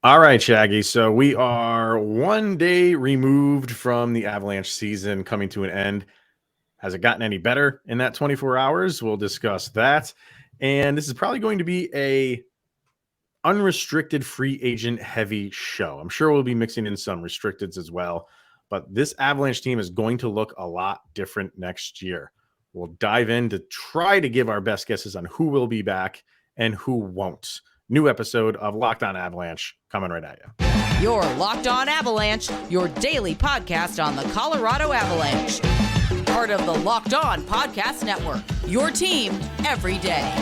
All right, Shaggy. So we are 1 day removed from the Avalanche season coming to an end. Has it gotten any better in that 24 hours? We'll discuss that. And this is probably going to be a unrestricted free agent heavy show. I'm sure we'll be mixing in some restricteds as well. But this Avalanche team is going to look a lot different next year. We'll dive in to try to give our best guesses on who will be back and who won't. New episode of Locked On Avalanche coming right at you. You're Locked On Avalanche, your daily podcast on the Colorado Avalanche. Part of the Locked On Podcast Network, your team every day.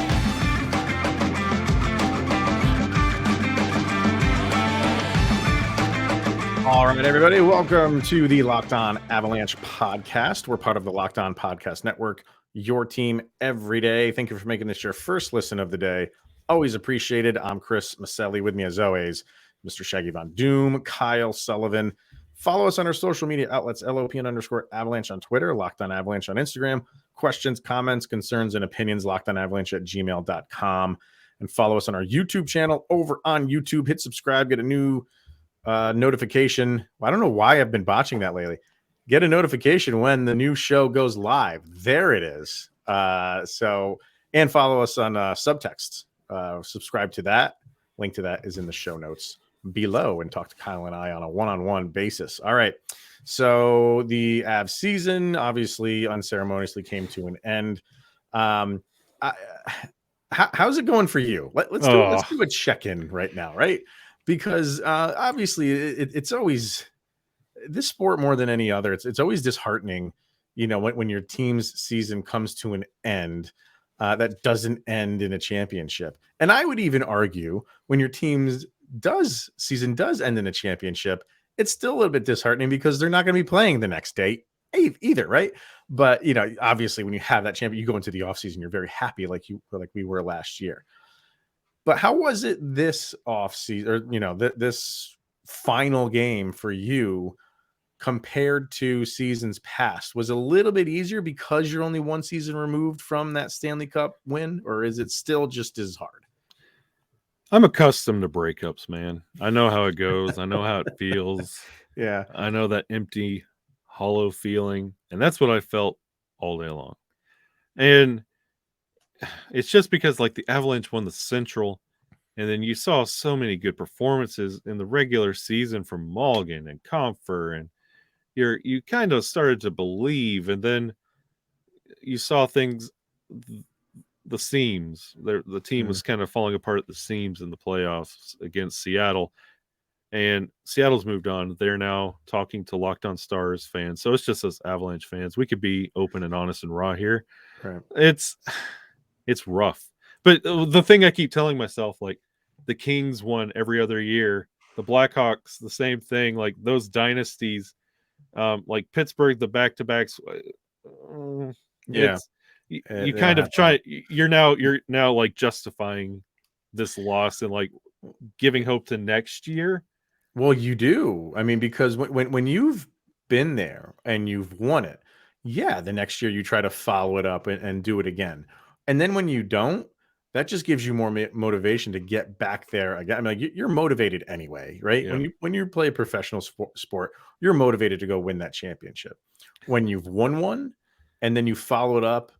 All right, everybody, welcome to the Locked On Avalanche podcast. We're part of the Locked On Podcast Network, your team every day. Thank you for making this your first listen of the day. Always appreciated. I'm Chris Maselli. With me, as always, Mr. Shaggy Von Doom, Kyle Sullivan. Follow us on our social media outlets, LOPN_Avalanche on Twitter, Locked On Avalanche on Instagram. Questions, comments, concerns, and opinions, lockedonavalanche@gmail.com. And follow us on our YouTube channel over on YouTube. Hit subscribe, get a new notification. Well, I don't know why I've been botching that lately. Get a notification when the new show goes live. There it is. And follow us on Subtext. Subscribe to that. Link to that is in the show notes below, and talk to Kyle and I on a one-on-one basis. All right. So the Av season obviously unceremoniously came to an end. How's it going for you? Let's do a check-in right now, right? Because obviously it's always this sport more than any other. It's always disheartening, when your team's season comes to an end. That doesn't end in a championship. And I would even argue when your team's season does end in a championship, it's still a little bit disheartening because they're not going to be playing the next day either, right? But obviously when you have that champion, you go into the offseason, you're very happy like we were last year. But how was it this offseason, or this final game for you compared to seasons past? Was it a little bit easier because you're only one season removed from that Stanley Cup win, or is it still just as hard? I'm accustomed to breakups, man. I know how it goes. I know how it feels. Yeah. I know that empty, hollow feeling. And that's what I felt all day long. And it's just because the Avalanche won the Central, and then you saw so many good performances in the regular season from Mulligan and Compher, and you kind of started to believe, and then you saw things, the seams. The team was kind of falling apart at the seams in the playoffs against Seattle, and Seattle's moved on. They're now talking to Locked On Stars fans, so it's just us Avalanche fans. We could be open and honest and raw here. Right. It's rough, but the thing I keep telling myself, the Kings won every other year, the Blackhawks the same thing, those dynasties. Pittsburgh, the back-to-backs. Yeah, you kind of try. You're now justifying this loss and giving hope to next year. Well, you do. I mean, because when you've been there and you've won it, yeah, the next year you try to follow it up and do it again. And then when you don't, that just gives you more motivation to get back there again. I mean, you're motivated anyway, right? Yeah. When you play a professional sport, you're motivated to go win that championship. When you've won one and then you follow it up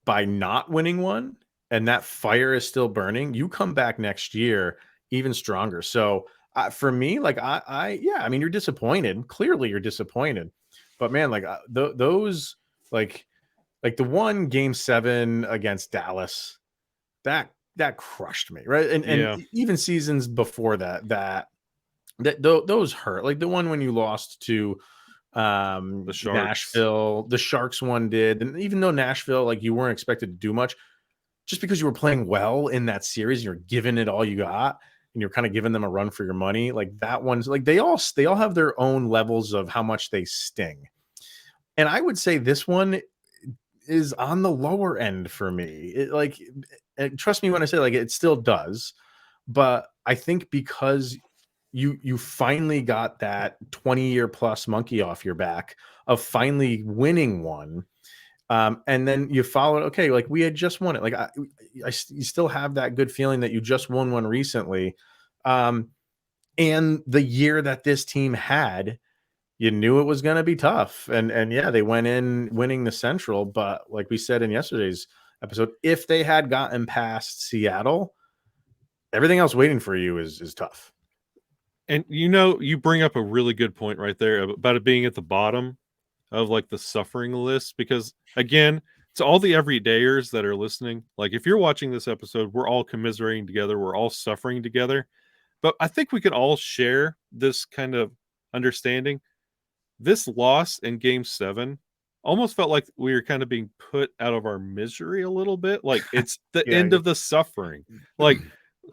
by not winning one, and that fire is still burning, you come back next year even stronger. So for me, I mean, you're disappointed. Clearly you're disappointed, but man, those the one Game 7 against Dallas, that crushed me, right? And even seasons before that those hurt. The one when you lost to the Sharks. Nashville, the Sharks one did. And even though Nashville, you weren't expected to do much, just because you were playing well in that series and you're giving it all you got, and you're kind of giving them a run for your money, that one's they all have their own levels of how much they sting. And I would say this one is on the lower end for me. Trust me when I say it still does, but I think because you finally got that 20-year plus monkey off your back of finally winning one, and then you followed. Okay, we had just won it. You still have that good feeling that you just won one recently. and the year that this team had, you knew it was going to be tough. And yeah, they went in winning the Central, but like we said in yesterday's episode, if they had gotten past Seattle, everything else waiting for you is tough. And you bring up a really good point right there about it being at the bottom of like the suffering list, because again, to all the everydayers that are listening, like if you're watching this episode, we're all commiserating together, we're all suffering together. But I think we can all share this kind of understanding. This loss in game 7 almost felt like we were kind of being put out of our misery a little bit. Like it's the Yeah. end of the suffering. Like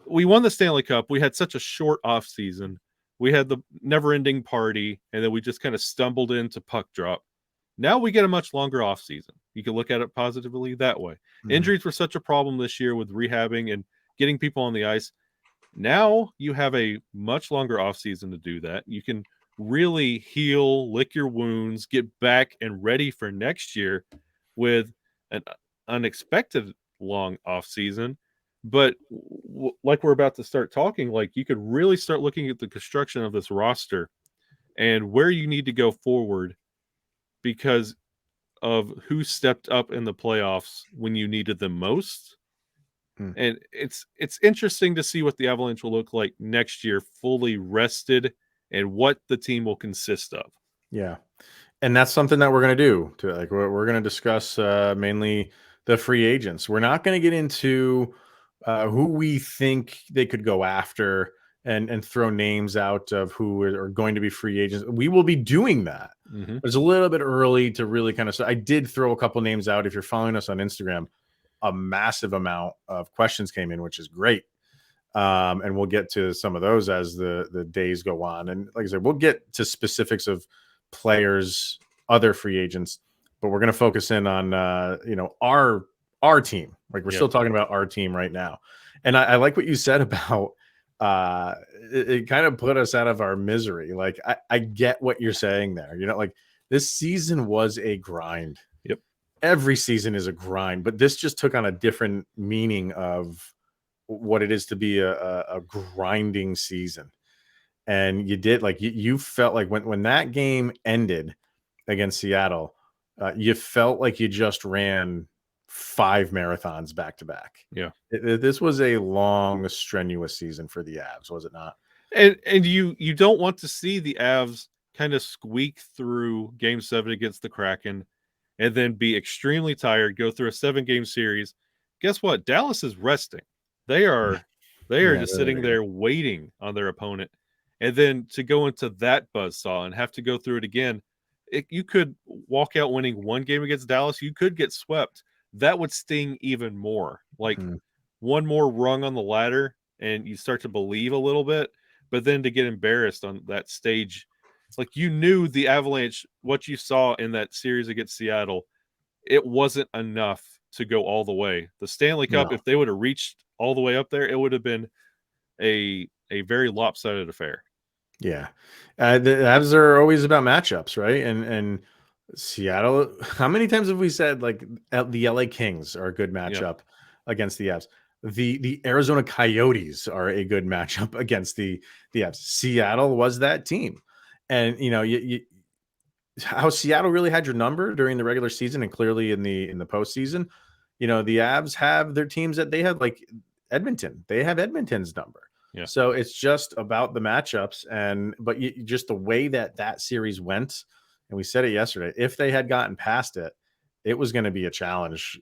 we won the Stanley Cup. We had such a short off season. We had the never ending party, and then we just kind of stumbled into puck drop. Now we get a much longer off season. You can look at it positively that way. Injuries were such a problem this year with rehabbing and getting people on the ice. Now you have a much longer off season to do that. You can really heal, lick your wounds, get back and ready for next year with an unexpected long off season. But like we're about to start talking, like you could really start looking at the construction of this roster and where you need to go forward because of who stepped up in the playoffs when you needed them most. And it's interesting to see what the Avalanche will look like next year, fully rested, and what the team will consist of. Yeah. And that's something that we're going to do. We're going to discuss mainly the free agents. We're not going to get into who we think they could go after and throw names out of who are going to be free agents. We will be doing that. But it's a little bit early to really kind of. I did throw a couple names out. If you're following us on Instagram, a massive amount of questions came in, which is great. And we'll get to some of those as the days go on. And like I said, we'll get to specifics of players, other free agents, but we're going to focus in on, our team. Like we're still talking about our team right now. And I like what you said about, it kind of put us out of our misery. Like I get what you're saying there. Like this season was a grind. Yep. Every season is a grind, but this just took on a different meaning of what it is to be a grinding season. And you did, like, you felt like when that game ended against Seattle, you felt like you just ran 5 marathons back to back. Yeah. This was a long, strenuous season for the Avs, was it not? And you don't want to see the Avs kind of squeak through game 7 against the Kraken and then be extremely tired, go through a 7-game series. Guess what? Dallas is resting. They are just sitting there waiting on their opponent. And then to go into that buzzsaw and have to go through it again, you could walk out winning 1 game against Dallas. You could get swept. That would sting even more. Like one more rung on the ladder and you start to believe a little bit. But then to get embarrassed on that stage, like you knew the Avalanche, what you saw in that series against Seattle, it wasn't enough to go all the way. The Stanley Cup, if they would have reached all the way up there, it would have been a very lopsided affair. Yeah. The Avs are always about matchups, right? And Seattle, how many times have we said like the LA Kings are a good matchup against the Avs? The Arizona Coyotes are a good matchup against the Avs. Seattle was that team. And you how Seattle really had your number during the regular season and clearly in the postseason. The Avs have their teams that they have, like Edmonton. They have Edmonton's number. Yeah. So it's just about the matchups, but just the way that series went, and we said it yesterday. If they had gotten past it, it was going to be a challenge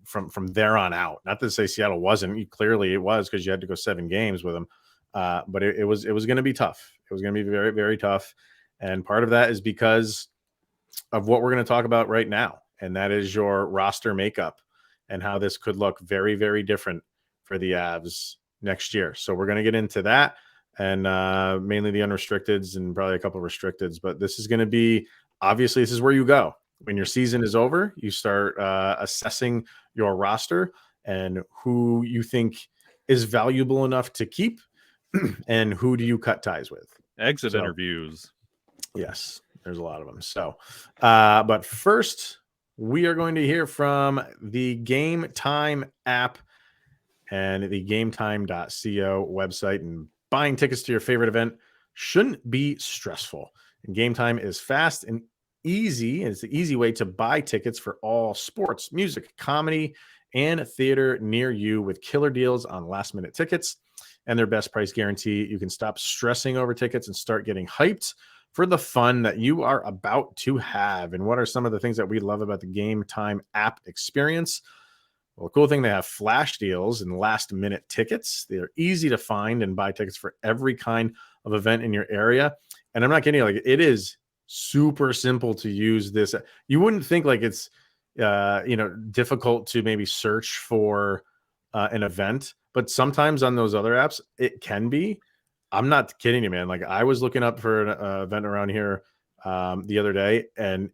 from there on out. Not to say Seattle wasn't. Clearly, it was because you had to go 7 games with them. But it was going to be tough. It was going to be very, very tough, and part of that is because of what we're going to talk about right now, and that is your roster makeup and how this could look very, very different for the Avs next year. So we're going to get into that and mainly the unrestricteds and probably a couple of restricteds. But this is going to be, obviously, this is where you go. When your season is over, you start assessing your roster and who you think is valuable enough to keep and who do you cut ties with. Exit interviews. Yes, there's a lot of them. So, but first, we are going to hear from the Game Time app and the gametime.co website, and buying tickets to your favorite event shouldn't be stressful. And Game Time is fast and easy. It's the easy way to buy tickets for all sports, music, comedy, and theater near you with killer deals on last minute tickets and their best price guarantee. You can stop stressing over tickets and start getting hyped for the fun that you are about to have. And what are some of the things that we love about the Game Time app experience? Well, the cool thing, they have flash deals and last minute tickets. They are easy to find and buy tickets for every kind of event in your area. And I'm not kidding you, like, it is super simple to use this. You wouldn't think like it's difficult to maybe search for an event, but sometimes on those other apps it can be. I'm not kidding you, man. Like, I was looking up for an event around here the other day, and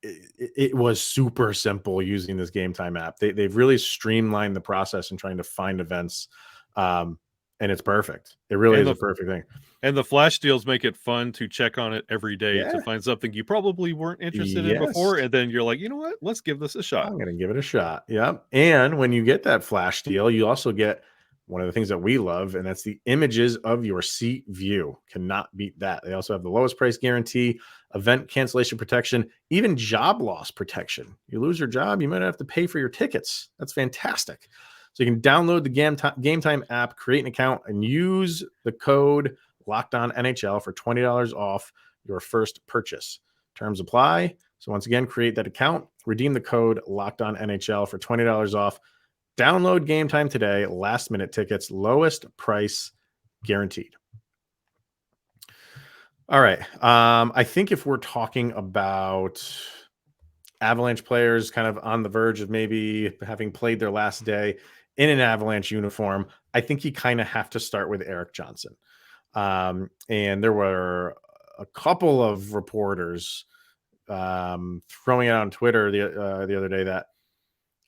it was super simple using this Game Time app. They've really streamlined the process in trying to find events, and it's perfect. It really is a perfect thing. And the flash deals make it fun to check on it every day Yeah. to find something you probably weren't interested in before. And then you're like, you know what? Let's give this a shot. I'm going to give it a shot. Yep. And when you get that flash deal, you also get one of the things that we love, and that's the images of your seat view. Cannot beat that. They also have the lowest price guarantee, event cancellation protection, even job loss protection. You lose your job, you might have to pay for your tickets. That's fantastic. So you can download the Game Time app, create an account, and use the code LOCKEDONNHL for $20 off your first purchase. Terms apply. So once again, create that account, redeem the code LOCKEDONNHL for $20 off. Download Game Time today. Last minute tickets, lowest price guaranteed. All right. I think if we're talking about Avalanche players kind of on the verge of maybe having played their last day in an Avalanche uniform, I think you kind of have to start with Erik Johnson. And there were a couple of reporters throwing it on Twitter the other day that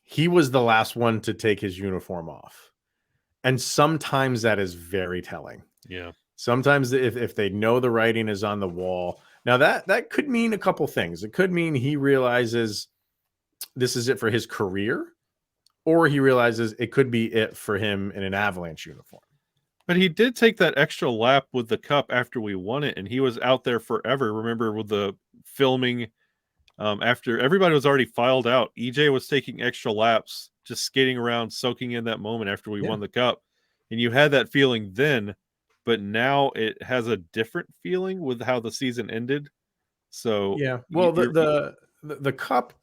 he was the last one to take his uniform off. And sometimes that is very telling. Yeah. Sometimes if they know the writing is on the wall. Now that could mean a couple things. It could mean he realizes this is it for his career, or he realizes it could be it for him in an Avalanche uniform. But he did take that extra lap with the cup after we won it, and he was out there forever. Remember with the filming, after everybody was already filed out, EJ was taking extra laps, just skating around, soaking in that moment after we won the cup. And you had that feeling then, but now it has a different feeling with how the season ended. So yeah, well, the cup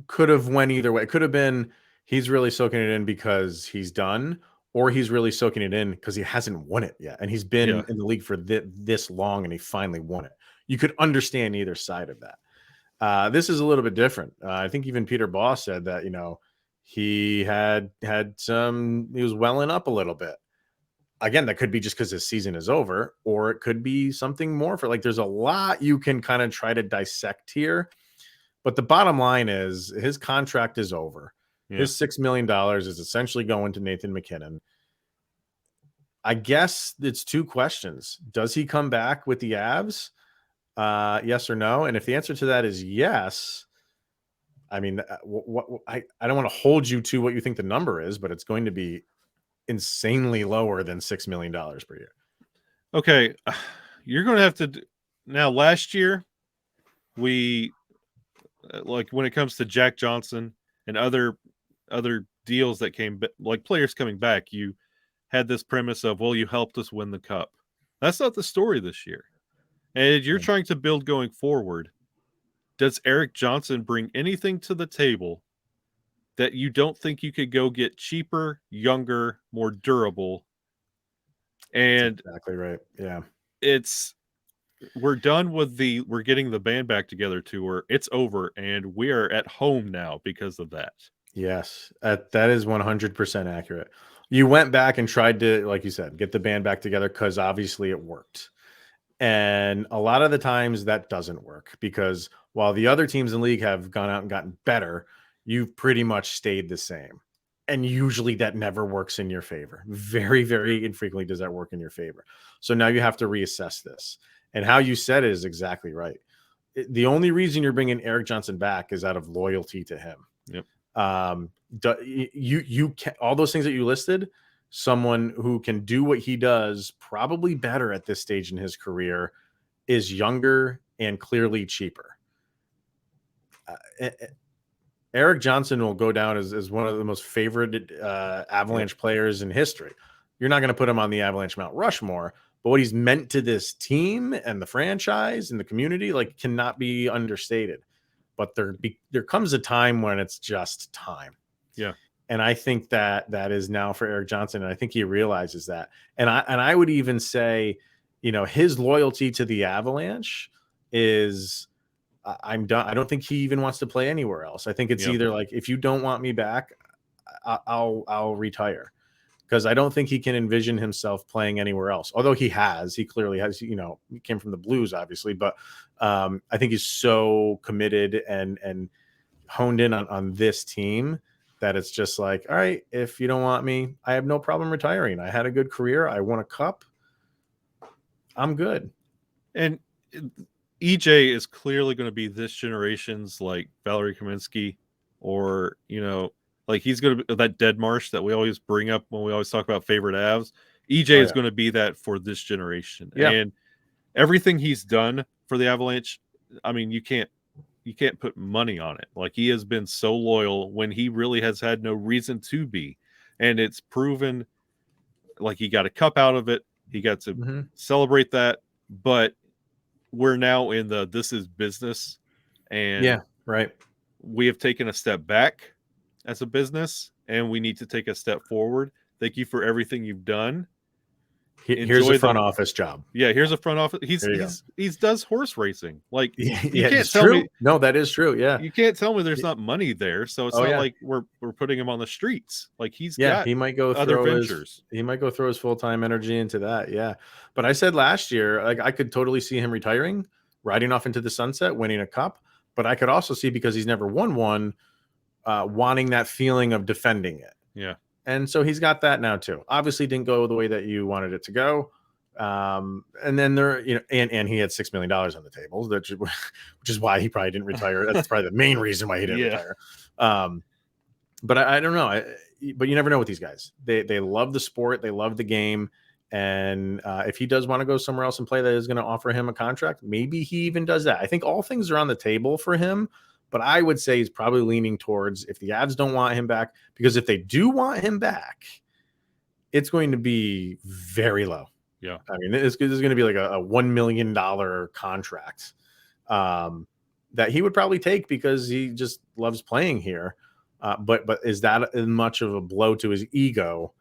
could have went either way. It could have been he's really soaking it in because he's done, or he's really soaking it in because he hasn't won it yet, and he's been in the league for this long, and he finally won it. You could understand either side of that. This is a little bit different. I think even Peter Boss said that, he had he was welling up a little bit. Again, that could be just because his season is over, or it could be something more for, like, there's a lot you can kind of try to dissect here. But the bottom line is his contract is over. Yeah. His $6 million is essentially going to Nathan MacKinnon. I guess it's two questions. Does he come back with the Avs? Yes or no? And if the answer to that is yes, I mean, I don't want to hold you to what you think the number is, but it's going to be insanely lower than $6 million per year. Okay. You're going to have to now. Last year, we like when it comes to Jack Johnson and other deals that came, like players coming back, you had this premise of, well, you helped us win the cup. That's not the story this year. And you're trying to build going forward. Does Erik Johnson bring anything to the table that you don't think you could go get cheaper, younger, more durable? And that's exactly right. Yeah. We're done with we're getting the band back together tour. It's over, and we are at home now because of that. Yes, that is 100% accurate. You went back and tried to, like you said, get the band back together because obviously it worked. And a lot of the times that doesn't work, because while the other teams in the league have gone out and gotten better, you've pretty much stayed the same. And usually that never works in your favor. Very, very infrequently does that work in your favor. So now you have to reassess this. And how you said it is exactly right. The only reason you're bringing Erik Johnson back is out of loyalty to him. Yep. You can, all those things that you listed, someone who can do what he does probably better at this stage in his career, is younger and clearly cheaper. Erik Johnson will go down as one of the most favorite Avalanche players in history. You're not going to put him on the Avalanche Mount Rushmore, but what he's meant to this team and the franchise and the community, like, cannot be understated. But there comes a time when it's just time. Yeah. And I think that is now for Erik Johnson. And I think he realizes that. And I would even say, his loyalty to the Avalanche is, I'm done. I don't think he even wants to play anywhere else. I think it's either like, if you don't want me back, I'll retire, because I don't think he can envision himself playing anywhere else. Although he clearly has, he came from the Blues, obviously, but I think he's so committed and honed in on this team that it's just like, all right, if you don't want me, I have no problem retiring. I had a good career. I won a cup. I'm good. And EJ is clearly going to be this generation's like Valerie Kaminsky, or, like he's going to be that Dead Marsh that we always bring up when we always talk about favorite Avs. EJ is going to be that for this generation. Yeah. And everything he's done for the Avalanche, I mean, you can't put money on it. Like, he has been so loyal when he really has had no reason to be. And it's proven, like, he got a cup out of it. He got to celebrate that. But we're now in this is business. And we have taken a step back as a business, and we need to take a step forward. Thank you for everything you've done. Here's a front office job. Yeah, here's a front office. He's does horse racing. Like, you can't it's tell true. me. No, that is true. Yeah, you can't tell me there's not money there. So it's not like we're putting him on the streets. Like, he might go other ventures. He might go throw his full-time energy into that. Yeah, but I said last year, like, I could totally see him retiring, riding off into the sunset, winning a cup. But I could also see, because he's never won one, wanting that feeling of defending it. Yeah. And so he's got that now too. Obviously didn't go the way that you wanted it to go. And then and he had $6 million on the table, which is why he probably didn't retire. That's probably the main reason why he didn't retire. But I don't know. But you never know with these guys. They love the sport. They love the game. And if he does want to go somewhere else and play that is going to offer him a contract, maybe he even does that. I think all things are on the table for him. But I would say he's probably leaning towards, if the Avs don't want him back, because if they do want him back, it's going to be very low. Yeah. I mean, this is going to be like a $1 million contract that he would probably take, because he just loves playing here. But is that much of a blow to his ego?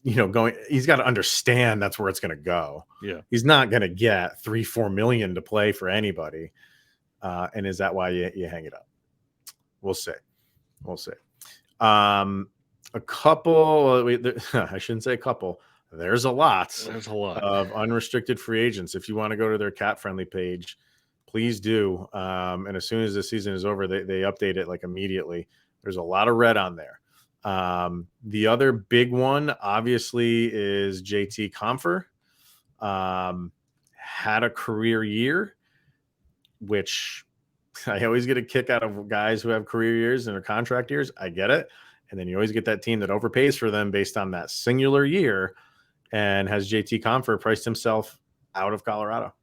He's got to understand that's where it's going to go. Yeah. He's not going to get $3-4 million to play for anybody. And is that why you hang it up? We'll see. A couple, I shouldn't say a couple. There's a lot of unrestricted free agents. If you want to go to their cat friendly page, please do. And as soon as the season is over, they update it like immediately. There's a lot of red on there. The other big one, obviously, is JT Compher. Had a career year, which I always get a kick out of guys who have career years and their contract years. I get it. And then you always get that team that overpays for them based on that singular year. And has JT Compher priced himself out of Colorado?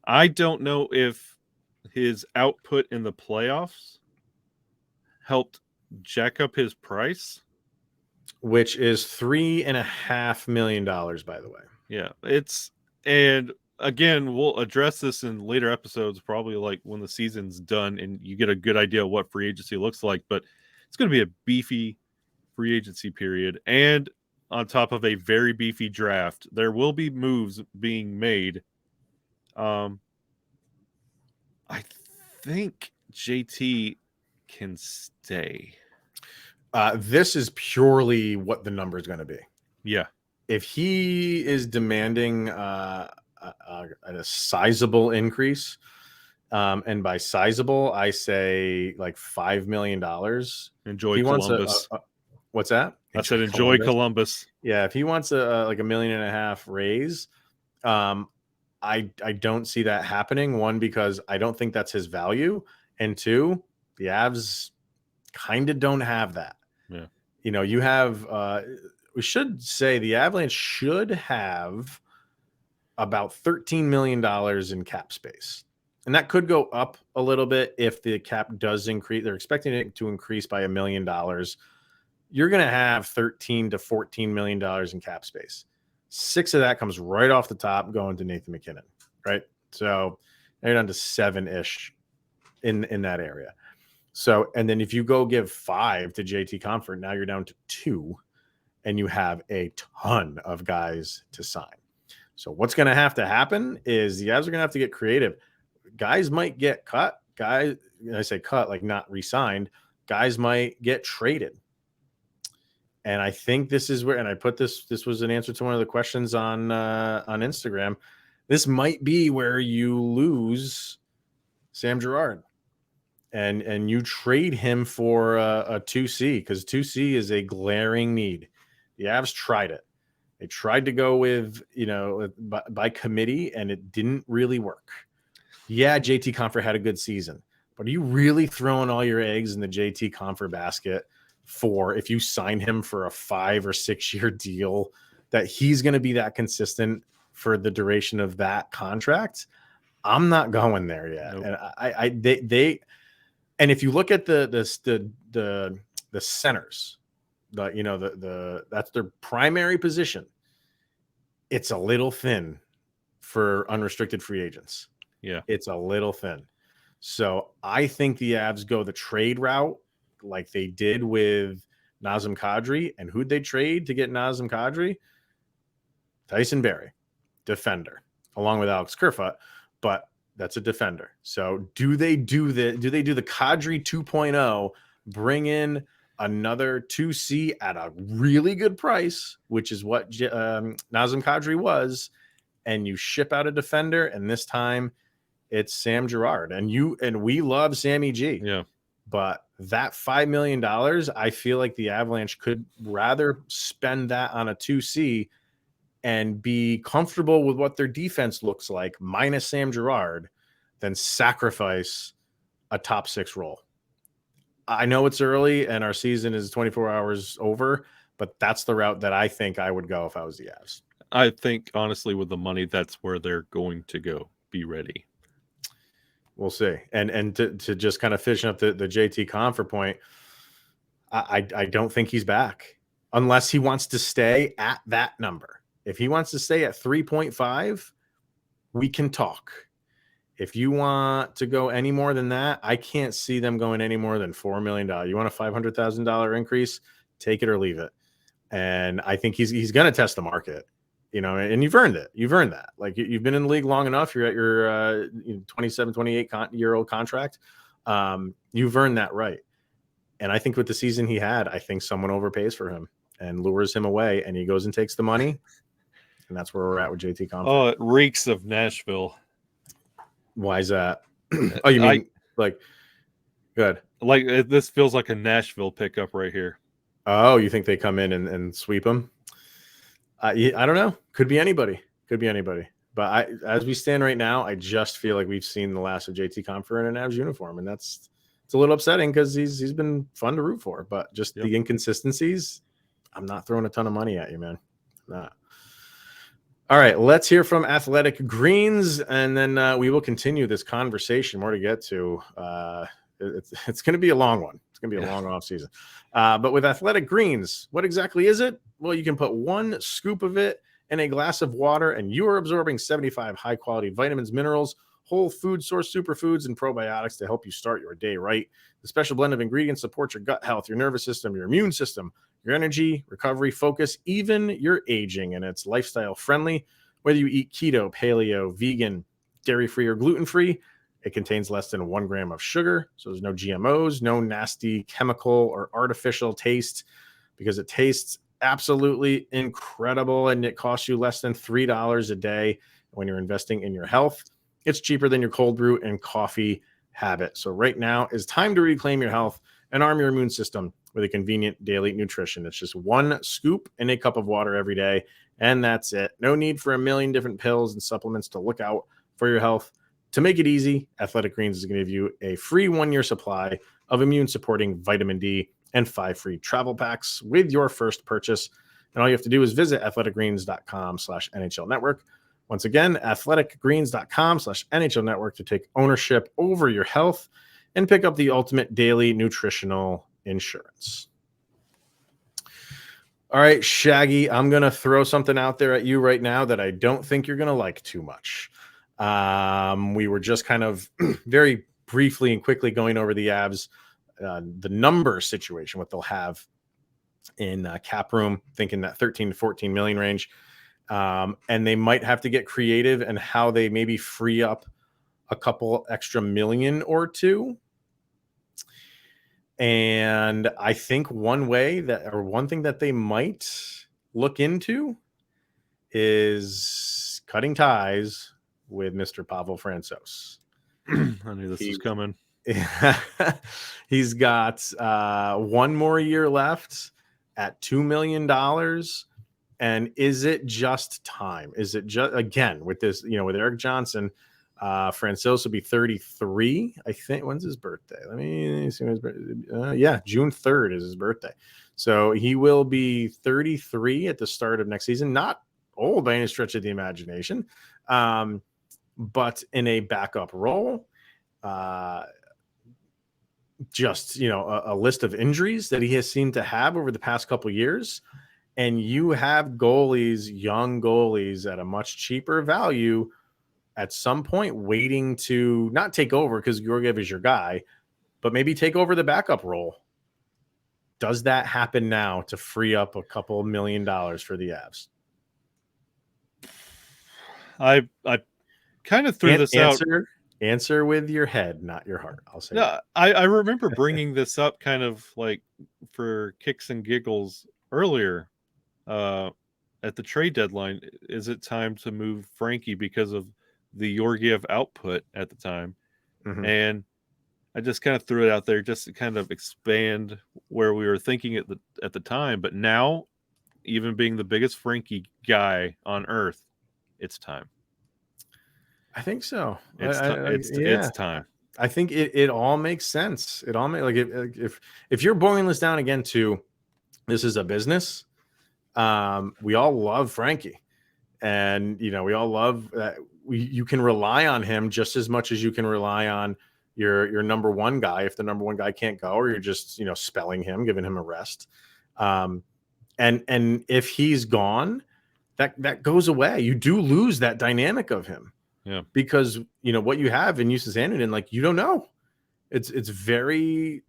I don't know if his output in the playoffs helped jack up his price, which is $3.5 million, by the way. Yeah, and again, we'll address this in later episodes, probably like when the season's done and you get a good idea of what free agency looks like. But it's going to be a beefy free agency period, and on top of a very beefy draft, there will be moves being made. I think JT can stay. This is purely what the number is going to be. Yeah. If he is demanding a sizable increase, and by sizable, I say like $5 million. Enjoy Columbus. What's that? I said enjoy Columbus. Yeah, if he wants like $1.5 million raise, I don't see that happening. One, because I don't think that's his value, and two, the Avs kind of don't have that. Yeah. you have we should say the Avalanche should have about $13 million in cap space. And that could go up a little bit if the cap does increase. They're expecting it to increase by $1 million. You're going to have $13 to $14 million in cap space. 6 of that comes right off the top going to Nathan MacKinnon, right? So they're down to 7-ish in that area. So, and then if you go give 5 to JT Compher, now you're down to 2, and you have a ton of guys to sign. So what's going to have to happen is the Avs are going to have to get creative. Guys might get cut. Guys, I say cut, like not re-signed. Guys might get traded. And I think this is where, and I put this was an answer to one of the questions on Instagram. This might be where you lose Sam Girard and you trade him for a 2C, because 2C is a glaring need. The Avs tried it. They tried to go with, by committee, and it didn't really work. Yeah, JT Compher had a good season, but are you really throwing all your eggs in the JT Compher basket for, if you sign him for a 5 or 6 year deal, that he's going to be that consistent for the duration of that contract? I'm not going there yet. Nope. And they and if you look at the centers, that's their primary position, it's a little thin for unrestricted free agents. Yeah, it's a little thin. So I think the Avs go the trade route like they did with Nazem Kadri. And who'd they trade to get Nazem Kadri? Tyson Barrie, defender, along with Alex Kerfoot, but that's a defender. So do they do the Kadri 2.0, bring in another 2C at a really good price, which is what Nazem Kadri was, and you ship out a defender, and this time it's Sam Girard, and we love Sammy G. Yeah. But that $5 million, I feel like the Avalanche could rather spend that on a 2C and be comfortable with what their defense looks like minus Sam Girard than sacrifice a top 6 role. I know it's early and our season is 24 hours over, but that's the route that I think I would go if I was the Avs. I think, honestly, with the money, that's where they're going to go. Be ready. We'll see. And to just kind of finish up the JT Compher point, I don't think he's back unless he wants to stay at that number. If he wants to stay at 3.5, we can talk. If you want to go any more than that, I can't see them going any more than $4 million. You want a $500,000 increase, take it or leave it. And I think he's going to test the market, and you've earned it. You've earned that. Like, you've been in the league long enough. You're at your 27, 28-year-old contract. You've earned that right. And I think with the season he had, I think someone overpays for him and lures him away, and he goes and takes the money. And that's where we're at with JT Compher. Oh, it reeks of Nashville. Why is that? Oh, you mean good? Like, this feels like a Nashville pickup right here. Oh, you think they come in and sweep them? I don't know. Could be anybody. But as we stand right now, I just feel like we've seen the last of JT Compher in an Avs uniform, and it's a little upsetting because he's been fun to root for. But just the inconsistencies, I'm not throwing a ton of money at you, man. Nah. All right, let's hear from Athletic Greens, and then we will continue this conversation. More to get to. It's going to be a long one. It's going to be a long off season. But with Athletic Greens, what exactly is it? Well, you can put 1 scoop of it in a glass of water, and you are absorbing 75 high-quality vitamins, minerals, whole food source superfoods, and probiotics to help you start your day right. The special blend of ingredients supports your gut health, your nervous system, your immune system, your energy, recovery, focus, even your aging, and it's lifestyle friendly. Whether you eat keto, paleo, vegan, dairy-free, or gluten-free, it contains less than 1 gram of sugar, so there's no GMOs, no nasty chemical or artificial taste, because it tastes absolutely incredible, and it costs you less than $3 a day when you're investing in your health. It's cheaper than your cold brew and coffee habit. So right now is time to reclaim your health and arm your immune system with a convenient daily nutrition. It's just 1 scoop in a cup of water every day, and that's it. No need for a million different pills and supplements to look out for your health. To make it easy, Athletic Greens is going to give you a free 1-year supply of immune-supporting vitamin D and 5 free travel packs with your first purchase. And all you have to do is visit athleticgreens.com/NHL network. Once again, athleticgreens.com/NHL network to take ownership over your health and pick up the ultimate daily nutritional insurance. All right, Shaggy, I'm going to throw something out there at you right now that I don't think you're going to like too much. We were just kind of very briefly and quickly going over the Avs, the number situation, what they'll have in cap room, thinking that 13 to 14 million range. And they might have to get creative and how they maybe free up a couple extra million or two. And I think one thing that they might look into is cutting ties with Mr. Pavel Francouz. I knew this was coming. He's got 1 more year left at $2 million. And is it just time? Is it just, again, with this, with Erik Johnson, Francouz will be 33, I think. When's his birthday? Let me see when his birthday. June 3rd is his birthday. So he will be 33 at the start of next season. Not old by any stretch of the imagination, but in a backup role. Just, a list of injuries that he has seemed to have over the past couple of years. And you have young goalies at a much cheaper value at some point waiting to not take over because Georgiev is your guy, but maybe take over the backup role. Does that happen now to free up a couple $1 million for the Avs? I kind of threw this out. Answer with your head, not your heart. I'll say. No, I remember bringing this up kind of like for kicks and giggles earlier at the trade deadline. Is it time to move Frankie because of the Georgiev output at the time? Mm-hmm. And I just kind of threw it out there just to kind of expand where we were thinking at the time. But now, even being the biggest Frankie guy on earth, it's time. I think so. It's time. I think it all makes sense. It all makes, like, if you're boiling this down again to this is a business. We all love Frankie, and we all love that you can rely on him just as much as you can rely on your number one guy if the number one guy can't go, or you're just spelling him, giving him a rest. And if he's gone, that goes away. You do lose that dynamic of him. Yeah, because what you have in Justus Annunen, like, you don't know. It's very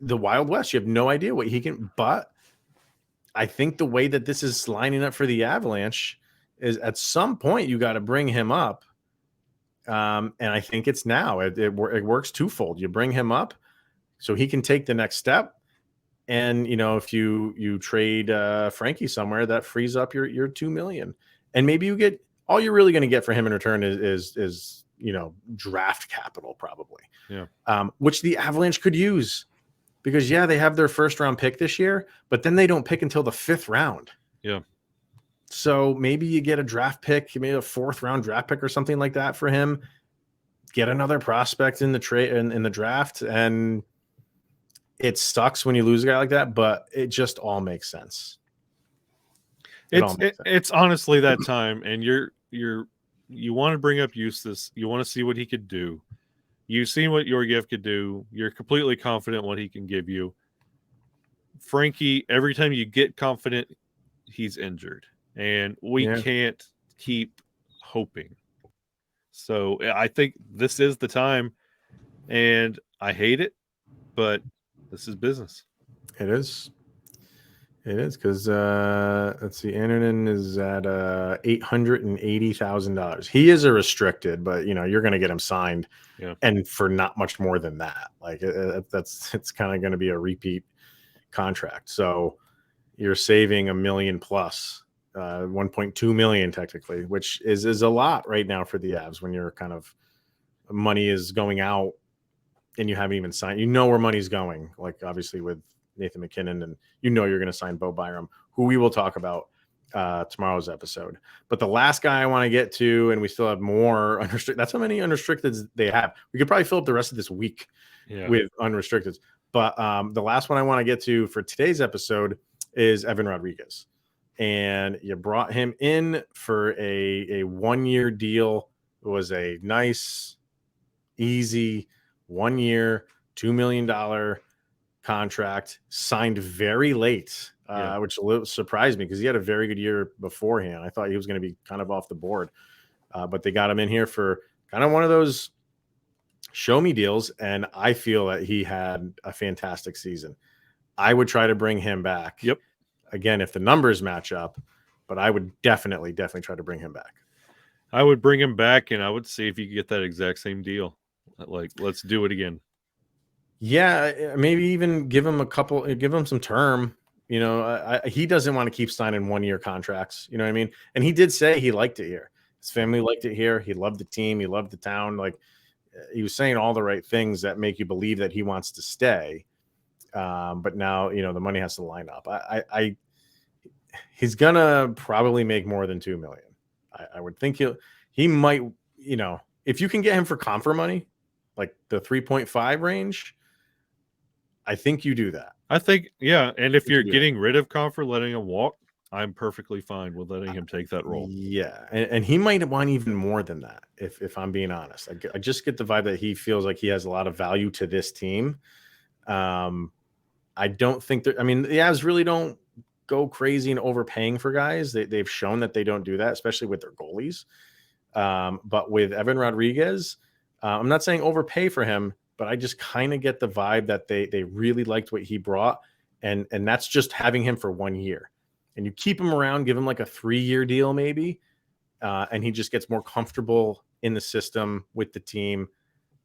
the Wild West. You have no idea what he can. But I think the way that this is lining up for the Avalanche is at some point you got to bring him up, and I think it's now. It works twofold. You bring him up so he can take the next step, and if you trade Frankie somewhere, that frees up your $2 million, and maybe you get. All you're really going to get for him in return is draft capital, probably. Yeah. Which the Avalanche could use, because they have their first round pick this year, but then they don't pick until the 5th round. Yeah. So maybe you get a draft pick, maybe a 4th round draft pick or something like that for him. Get another prospect in the trade in the draft, and it sucks when you lose a guy like that, but it just all makes sense. It's honestly that time, and you want to bring up Justus. You want to see what he could do. You've seen what Georgiev could do. You're completely confident what he can give you. Frankie, every time you get confident, he's injured, and we can't keep hoping. So I think this is the time, and I hate it, but this is business. It is. It is, because let's see, Annunen is at $880,000. He is a restricted, but you're going to get him signed, and for not much more than that. Like it's kind of going to be a repeat contract. So you're saving $1 million plus, 1.2 million technically, which is a lot right now for the Avs when you're kind of money is going out and you haven't even signed. Where money's going, like obviously with Nathan McKinnon, and you're going to sign Bo Byram, who we will talk about tomorrow's episode. But the last guy I want to get to, and we still have more unrestricted. That's how many unrestricteds they have. We could probably fill up the rest of this week with unrestricteds. But the last one I want to get to for today's episode is Evan Rodriguez. And you brought him in for a 1-year deal. It was a nice, easy 1 year, $2 million contract, signed very late, which a little surprised me because he had a very good year beforehand. I thought he was going to be kind of off the board, but they got him in here for kind of one of those show me deals, and I feel that he had a fantastic season. I would try to bring him back. Yep. Again, if the numbers match up, but I would definitely try to bring him back. I would bring him back, and I would see if you could get that exact same deal. Like, let's do it again. Yeah, maybe even give him some term. He doesn't want to keep signing 1-year contracts. You know what I mean? And he did say he liked it here. His family liked it here. He loved the team. He loved the town. Like, he was saying all the right things that make you believe that he wants to stay. But now, the money has to line up. He's gonna probably make more than $2 million. I would think he might, if you can get him for Compher money, like the 3.5 range, I think you do that. I think, yeah. And if you're getting rid of Compher, letting him walk, I'm perfectly fine with letting him take that role. Yeah. And he might want even more than that. If I'm being honest, I just get the vibe that he feels like he has a lot of value to this team. I don't think the Avs really don't go crazy and overpaying for guys. They've shown that they don't do that, especially with their goalies. But with Evan Rodriguez, I'm not saying overpay for him, but I just kind of get the vibe that they really liked what he brought. And that's just having him for 1 year. And you keep him around, give him like a 3-year deal maybe, and he just gets more comfortable in the system with the team.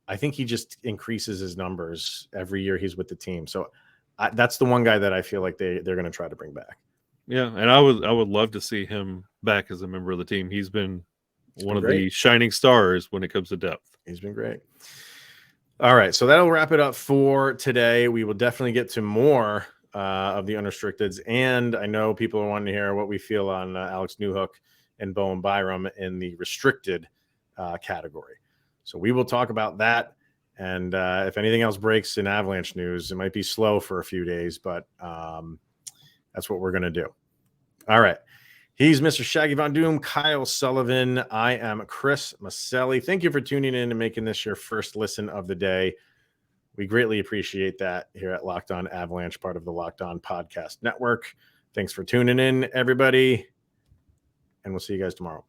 I think he just increases his numbers every year he's with the team. So that's the one guy that I feel like they're going to try to bring back. Yeah, and I would love to see him back as a member of the team. He's been one of the shining stars when it comes to depth. He's been great. All right, so that'll wrap it up for today. We will definitely get to more of the unrestricteds, and I know people are wanting to hear what we feel on Alex Newhook and Bowen Byram in the restricted category. So we will talk about that. And if anything else breaks in Avalanche news, it might be slow for a few days, but that's what we're going to do. All right. He's Mr. Shaggy Von Doom, Kyle Sullivan. I am Chris Maselli. Thank you for tuning in and making this your first listen of the day. We greatly appreciate that here at Locked On Avalanche, part of the Locked On Podcast Network. Thanks for tuning in, everybody. And we'll see you guys tomorrow.